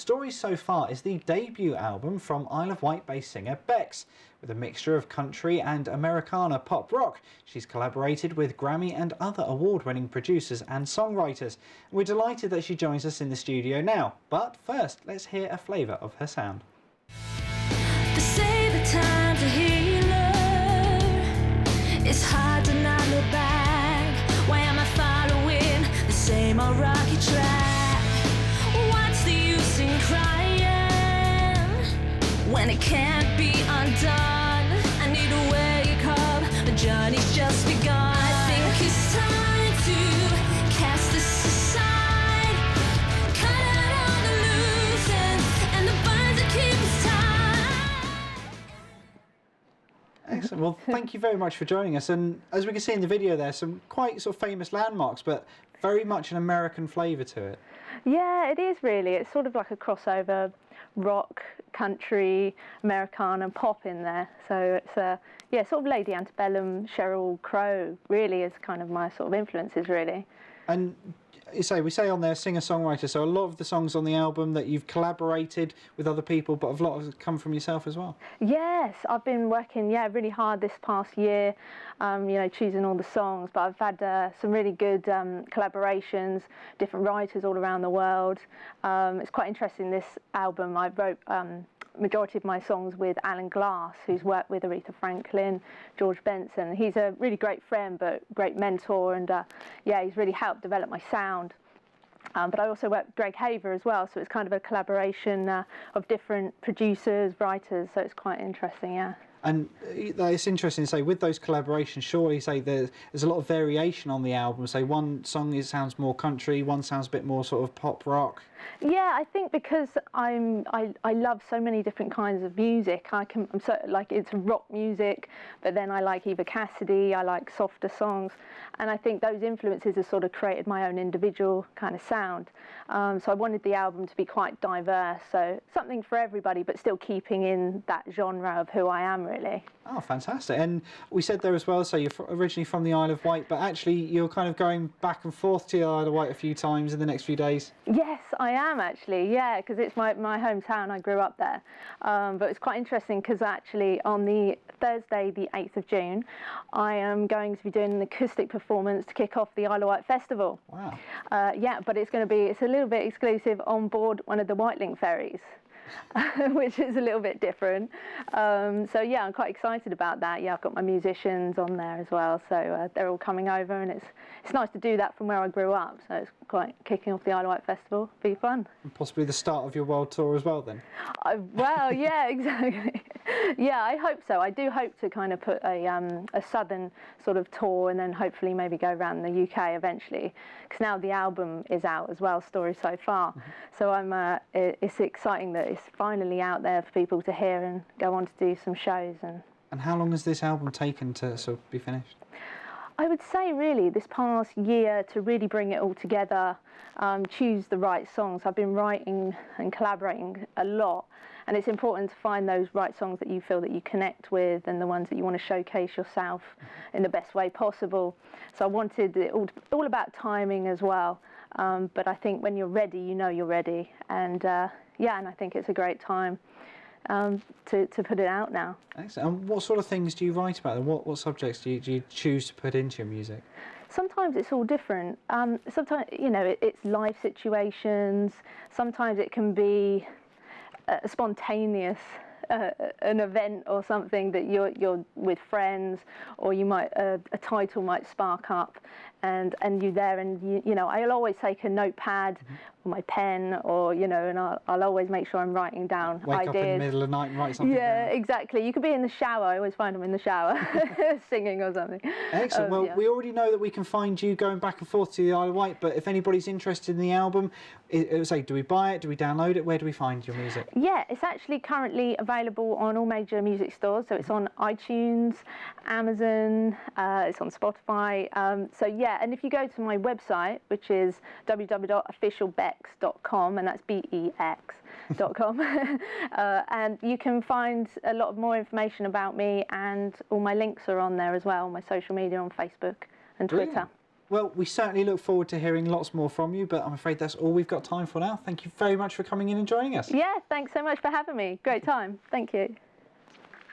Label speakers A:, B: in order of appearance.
A: Stories So Far is the debut album from Isle of Wight-based singer Bex. With a mixture of country and Americana pop rock, she's collaborated with Grammy and other award-winning producers and songwriters. We're delighted that she joins us in the studio now. But first, let's hear a flavour of her sound.
B: They say the time's a healer. It's hard to not look back. Why am I following the same old rocky track? What's the use in crying when it can't be undone? I need to wake up, the journey's just begun. I think it's time to cast this aside, cut out all the loose ends and the bonds that keep us tied.
A: Excellent. Well, thank you very much for joining us. And as we can see in the video there, some quite sort of famous landmarks, but very much an American flavour to it.
C: Yeah, it is really. It's sort of like a crossover rock, country, Americana, pop in there. So it's yeah, sort of Lady Antebellum, Sheryl Crow really is kind of my sort of influences really.
A: And we say on there singer-songwriter, so a lot of the songs on the album that you've collaborated with other people, but a lot have come from yourself as well.
C: Yes, I've been working really hard this past year, you know, choosing all the songs, but I've had some really good collaborations, different writers all around the world. It's quite interesting, this album I wrote majority of my songs with Alan Glass, who's worked with Aretha Franklin, George Benson. He's a really great friend, but great mentor, and yeah, he's really helped develop my sound. But I also worked with Greg Haver as well, so it's kind of a collaboration of different producers, writers, so it's quite interesting, yeah.
A: And it's interesting to say, with those collaborations, surely say there's a lot of variation on the album. Say one song sounds more country, one sounds a bit more sort of pop rock.
C: Yeah, I think because I love so many different kinds of music. I'm so like it's rock music, but then I like Eva Cassidy, I like softer songs, and I think those influences have sort of created my own individual kind of sound. So I wanted the album to be quite diverse, so something for everybody, but still keeping in that genre of who I am really.
A: Oh, fantastic. And we said there as well, so you're originally from the Isle of Wight, but actually you're kind of going back and forth to the Isle of Wight a few times in the next few days.
C: Yes, I am actually, yeah, because it's my hometown, I grew up there. But it's quite interesting because actually on the Thursday, the 8th of June, I am going to be doing an acoustic performance to kick off the Isle of Wight Festival.
A: Wow.
C: Yeah, but it's a little bit exclusive on board one of the Wightlink ferries. Which is a little bit different. So yeah, I'm quite excited about that. Yeah, I've got my musicians on there as well, so they're all coming over, and it's nice to do that from where I grew up. So it's quite kicking off the Isle of Wight Festival. Be fun.
A: And possibly the start of your world tour as well, then.
C: Well, yeah, exactly. Yeah, I hope so. I do hope to kind of put a southern sort of tour, and then hopefully maybe go around the UK eventually. Because now the album is out as well, Story So Far. Mm-hmm. So it's exciting that it's finally out there for people to hear and go on to do some shows.
A: And how long has this album taken to sort of be finished?
C: I would say really this past year to really bring it all together, choose the right songs. I've been writing and collaborating a lot, and it's important to find those right songs that you feel that you connect with and the ones that you want to showcase yourself in the best way possible. So I wanted it all about timing as well, but I think when you're ready, you know you're ready, and yeah, and I think it's a great time to put it out now.
A: Excellent. And what sort of things do you write about? And what subjects do you choose to put into your music?
C: Sometimes it's all different. Sometimes, you know, it's life situations. Sometimes it can be spontaneous, an event or something that you're with friends, or you might a title might spark up, and you're there, and you know, I'll always take a notepad or my pen, or you know, and I'll always make sure I'm writing down
A: Wake
C: ideas.
A: up in the middle of the night and write something
C: Yeah,
A: down.
C: exactly. You could be in the shower. I always find them in the shower, singing or something.
A: Excellent. Well,
C: yeah.
A: we already know that we can find you going back and forth to the Isle of Wight, but if anybody's interested in the album, say, do we buy it? Do we download it? Where do we find your music?
C: Yeah, it's actually currently available on all major music stores. So it's on iTunes, Amazon, it's on Spotify. So yeah, and if you go to my website, which is www.officialbex.com, and that's BEX.com, and you can find a lot of more information about me, and all my links are on there as well, my social media on Facebook and Twitter.
A: Brilliant. Well, we certainly look forward to hearing lots more from you, but I'm afraid that's all we've got time for now. Thank you very much for coming in and joining us.
C: Yeah, thanks so much for having me. Great time. Thank you.